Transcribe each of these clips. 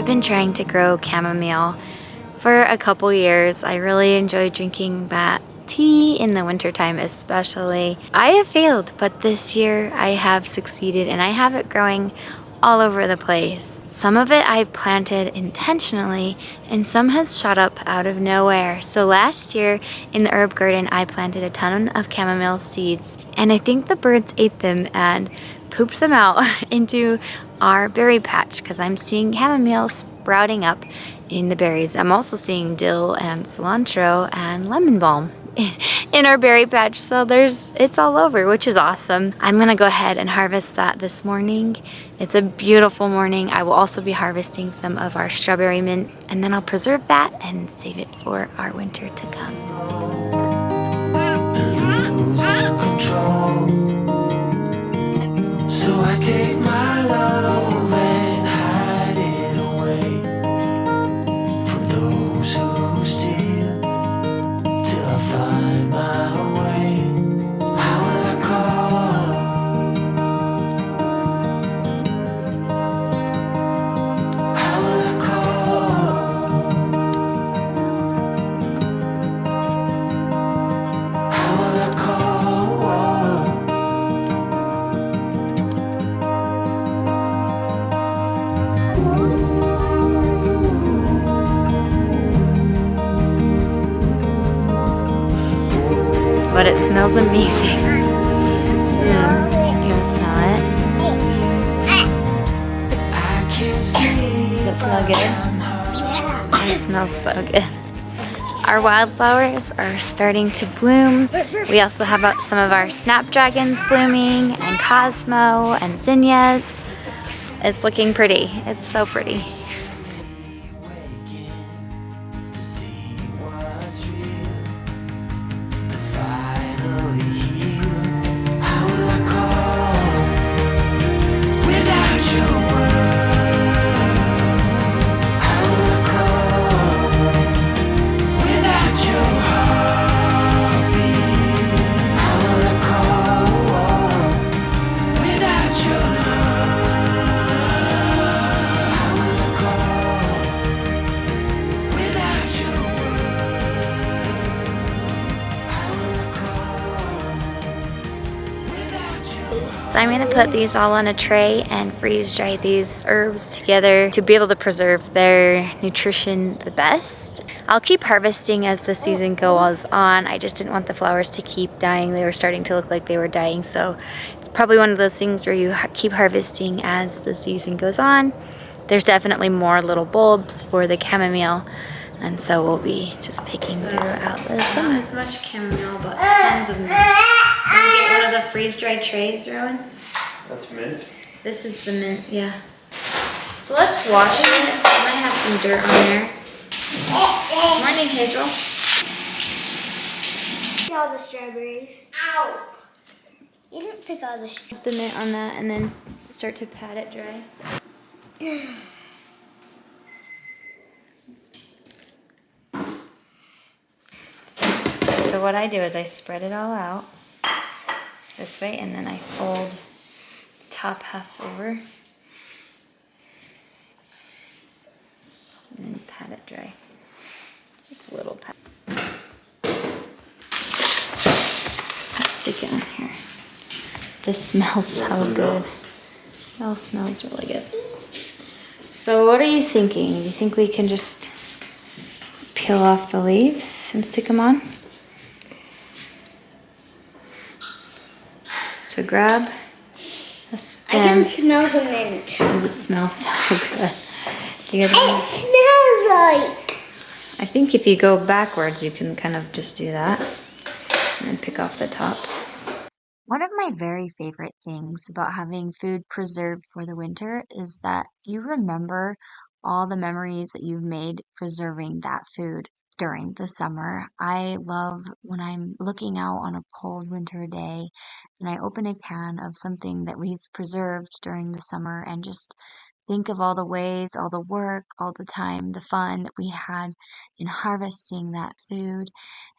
I've been trying to grow chamomile for a couple years. I really enjoy drinking that tea in the wintertime especially. I have failed, but this year I have succeeded and I have it growing all over the place. Some of it I've planted intentionally and some has shot up out of nowhere. So last year in the herb garden I planted a ton of chamomile seeds and I think the birds ate them and pooped them out into our berry patch because I'm seeing chamomile sprouting up in the berries. I'm also seeing dill and cilantro and lemon balm in our berry patch, so it's all over, which is awesome. I'm gonna go ahead and harvest that this morning. It's a beautiful morning. I will also be harvesting some of our strawberry mint, and then I'll preserve that and save it for our winter to come. Losing control, so I take my love and hide it away from those who steal till I find my way. How will I call? How will I call? How will I call? But it smells amazing. You wanna smell it? I can't see. Does it smell good? It smells so good. Our wildflowers are starting to bloom. We also have some of our snapdragons blooming and cosmo and zinnias. It's looking pretty. It's so pretty. To see what's real, to finally heal. How will I call without your word? How will I call without your heartbeat? How will I call without your love? How will I call without your word? How will I call without your So I'm gonna put these all on a tray and freeze dry these herbs together to be able to preserve their nutrition the best. I'll keep harvesting as the season goes on. I just didn't want the flowers to keep dying. They were starting to look like they were dying. So it's probably one of those things where you keep harvesting as the season goes on. There's definitely more little bulbs for the chamomile. And so we'll be just picking throughout this. Not as much chamomile, but tons of mint. Can you get one of the freeze-dried trays, Rowan? That's mint. This is the mint, yeah. So let's wash it. It might have some dirt on there. Morning, Hazel. Pick all the strawberries. Ow! You didn't pick all the Put the mint on that and then start to pat it dry. So what I do is I spread it all out this way and then I fold the top half over and then pat it dry. Just a little pat. Let's stick it in here. This smells so good. It all smells really good. So what are you thinking? Do you think we can just peel off the leaves and stick them on? So grab a stem. I can smell the mint. It smells so good. Do you guys It smells like. I think if you go backwards, you can kind of just do that and then pick off the top. One of my very favorite things about having food preserved for the winter is that you remember all the memories that you've made preserving that food during the summer. I love when I'm looking out on a cold winter day and I open a can of something that we've preserved during the summer and just think of all the ways, all the work, all the time, the fun that we had in harvesting that food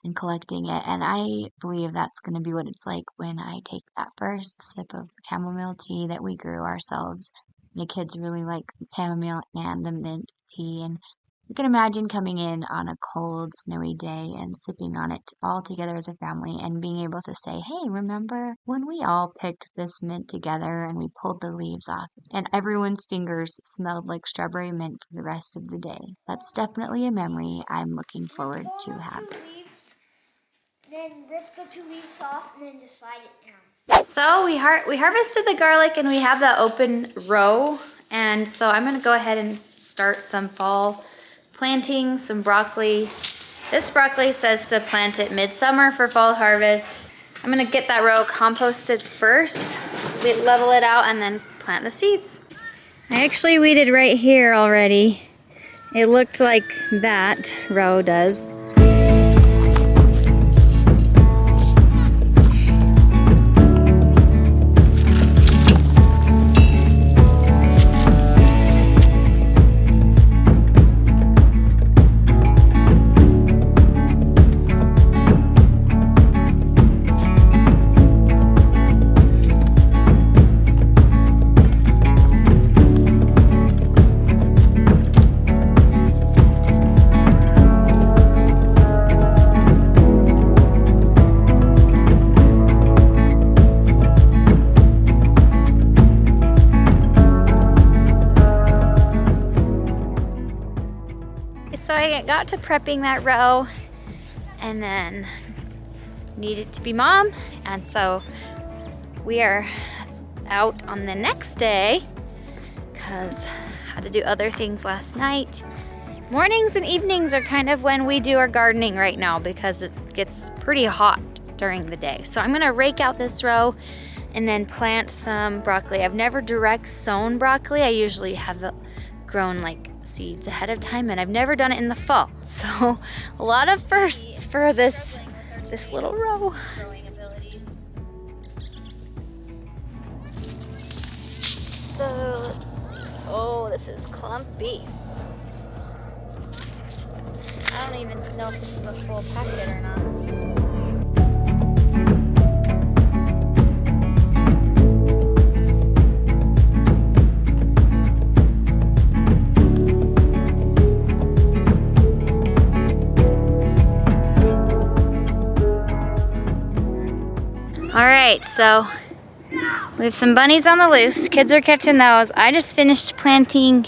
and collecting it. And I believe that's going to be what it's like when I take that first sip of chamomile tea that we grew ourselves My kids really like the chamomile and the mint tea, and you can imagine coming in on a cold, snowy day and sipping on it all together as a family and being able to say, hey, remember when we all picked this mint together and we pulled the leaves off and everyone's fingers smelled like strawberry mint for the rest of the day? That's definitely a memory I'm looking forward to Pull the having. 2 leaves, then rip the 2 leaves off, and then just slide it down. So we harvested the garlic and we have the open row, and so I'm gonna go ahead and start some fall planting, some broccoli. This broccoli says to plant it midsummer for fall harvest. I'm gonna get that row composted first, level it out, and then plant the seeds. I actually weeded right here already. It looked like that row does. So I got to prepping that row and then needed to be mom, and so we are out on the next day because I had to do other things last night. Mornings and evenings are kind of when we do our gardening right now because it gets pretty hot during the day. So I'm gonna rake out this row and then plant some broccoli. I've never direct sown broccoli. I usually have it grown like seeds ahead of time, and I've never done it in the fall. So a lot of firsts for this little row. So let's see. Oh, this is clumpy. I don't even know if this is a full packet or not. All right, so we have some bunnies on the loose. Kids are catching those. I just finished planting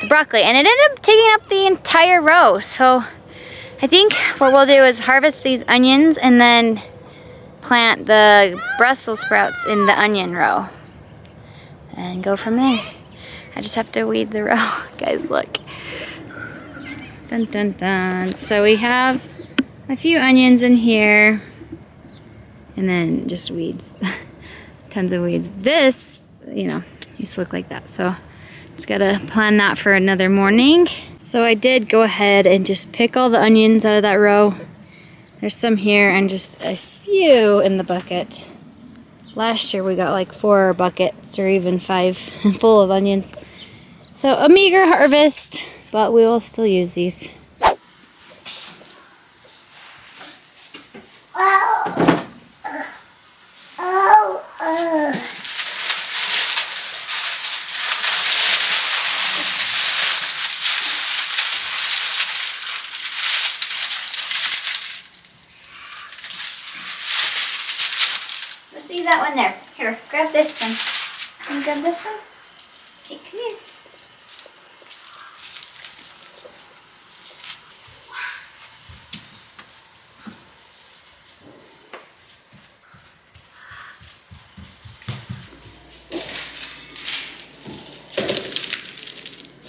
the broccoli and it ended up taking up the entire row. So I think what we'll do is harvest these onions and then plant the Brussels sprouts in the onion row and go from there. I just have to weed the row. Guys, look. Dun dun dun. So we have a few onions in here. And then just weeds, tons of weeds. This, used to look like that. So just gotta plan that for another morning. So I did go ahead and just pick all the onions out of that row. There's some here and just a few in the bucket. Last year we got like 4 buckets or even 5 full of onions. So a meager harvest, but we will still use these. See that one there? Here, grab this one. Can you grab this one? Okay, come here.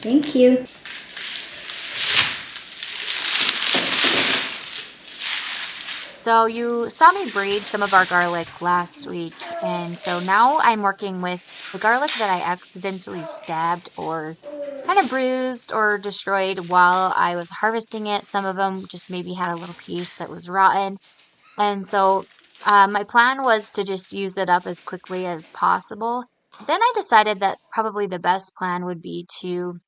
Thank you. So you saw me braid some of our garlic last week, and so now I'm working with the garlic that I accidentally stabbed or kind of bruised or destroyed while I was harvesting it. Some of them just maybe had a little piece that was rotten. And so my plan was to just use it up as quickly as possible. Then I decided that probably the best plan would be to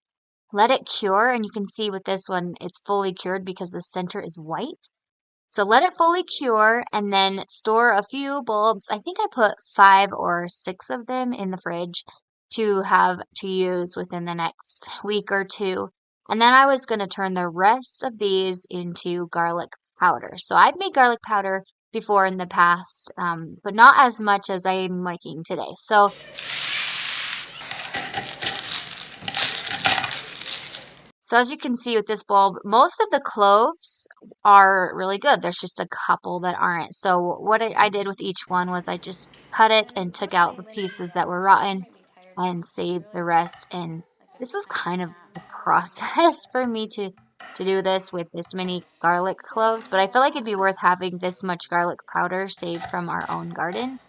let it cure. And you can see with this one, it's fully cured because the center is white. So let it fully cure and then store a few bulbs. I think I put 5 or 6 of them in the fridge to have to use within the next week or two. And then I was going to turn the rest of these into garlic powder. So I've made garlic powder before in the past, but not as much as I'm making today. So as you can see with this bulb, most of the cloves are really good. There's just a couple that aren't. So what I did with each one was I just cut it and took out the pieces that were rotten and saved the rest. And this was kind of a process for me to do this with this many garlic cloves, but I feel like it'd be worth having this much garlic powder saved from our own garden.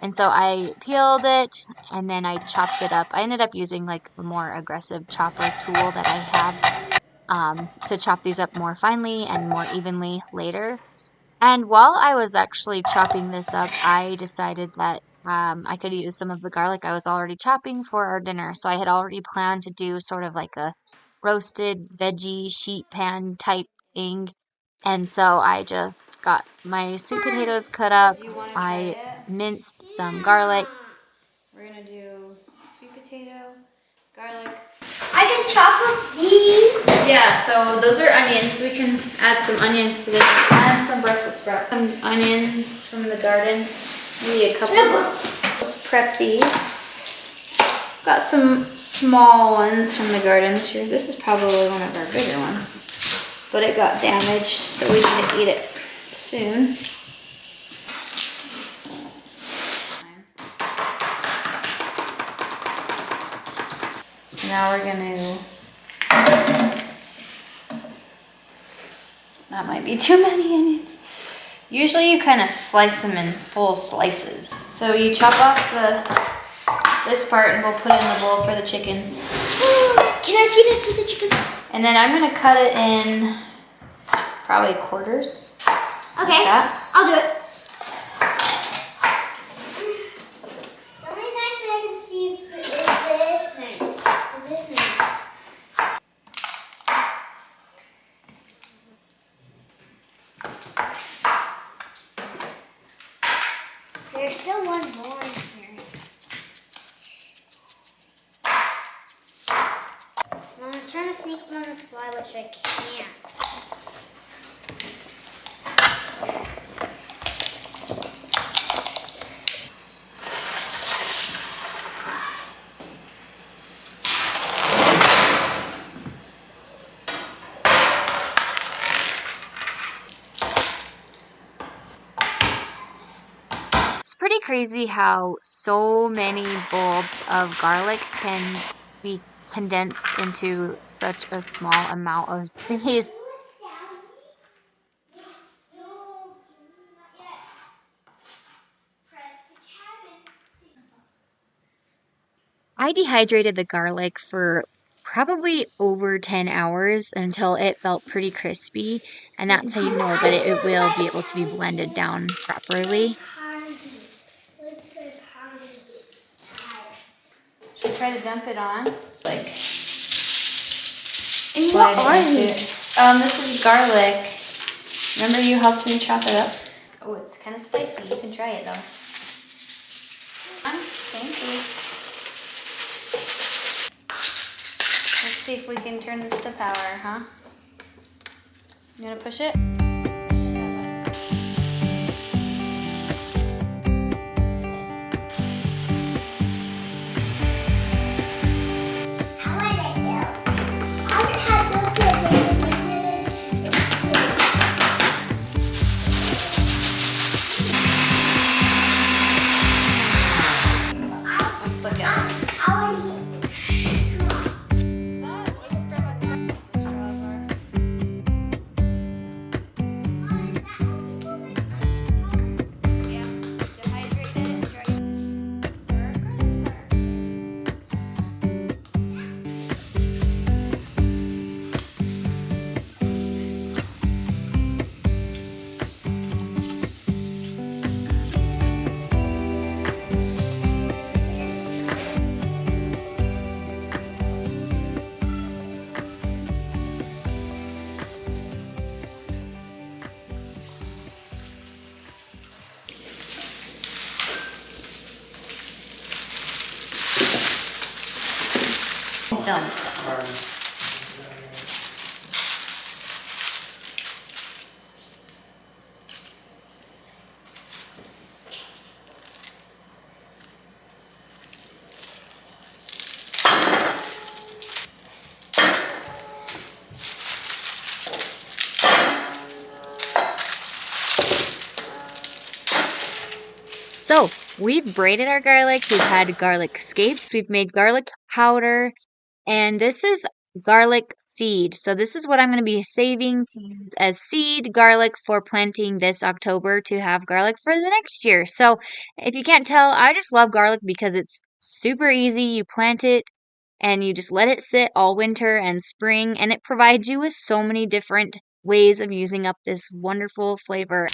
And so I peeled it and then I chopped it up. I ended up using like a more aggressive chopper tool that I have to chop these up more finely and more evenly later. And while I was actually chopping this up, I decided that I could use some of the garlic I was already chopping for our dinner. So I had already planned to do sort of like a roasted veggie sheet pan type thing. And so I just got my sweet potatoes cut up. You want to try I it? minced some garlic. Yeah. We're gonna do sweet potato, garlic. I can chop up these. Yeah, so those are onions. We can add some onions to this and some Brussels sprouts. Some onions from the garden, maybe a couple. Let's prep these. Got some small ones from the garden this year. This is probably one of our bigger ones, but it got damaged, so we need to eat it soon. So now we're gonna, that might be too many onions. Usually you kind of slice them in full slices. So you chop off this part and we'll put it in the bowl for the chickens. Can I feed it to the chickens? And then I'm gonna cut it in probably quarters. Okay, Like that. I'll do it. The only knife that I can see is this knife. Is this knife. There's still one more in here. I'm trying to sneak one on this fly, which I can't. It's pretty crazy how so many bulbs of garlic can be condensed into such a small amount of space. No, not yet. Press the cabin. I dehydrated the garlic for probably over 10 hours until it felt pretty crispy, and that's how you know that it will be able to be blended down properly. Let's go party. Should we try to dump it on? Like, And slide what it are into these? it. This is garlic. Remember you helped me chop it up? Oh, it's kind of spicy. You can try it though. Thank you. Let's see if we can turn this to power, huh? You gonna push it? I like it, Bill. I haven't had those yet. It's sweet. Let's look at it. I want to get straw. That was from a straws are. Yeah, dehydrate it, dry it. film. So we've braided our garlic, we've had garlic scapes, we've made garlic powder, and this is garlic seed. So this is what I'm going to be saving to use as seed garlic for planting this October to have garlic for the next year. So if you can't tell, I just love garlic because it's super easy. You plant it and you just let it sit all winter and spring, and it provides you with so many different ways of using up this wonderful flavor.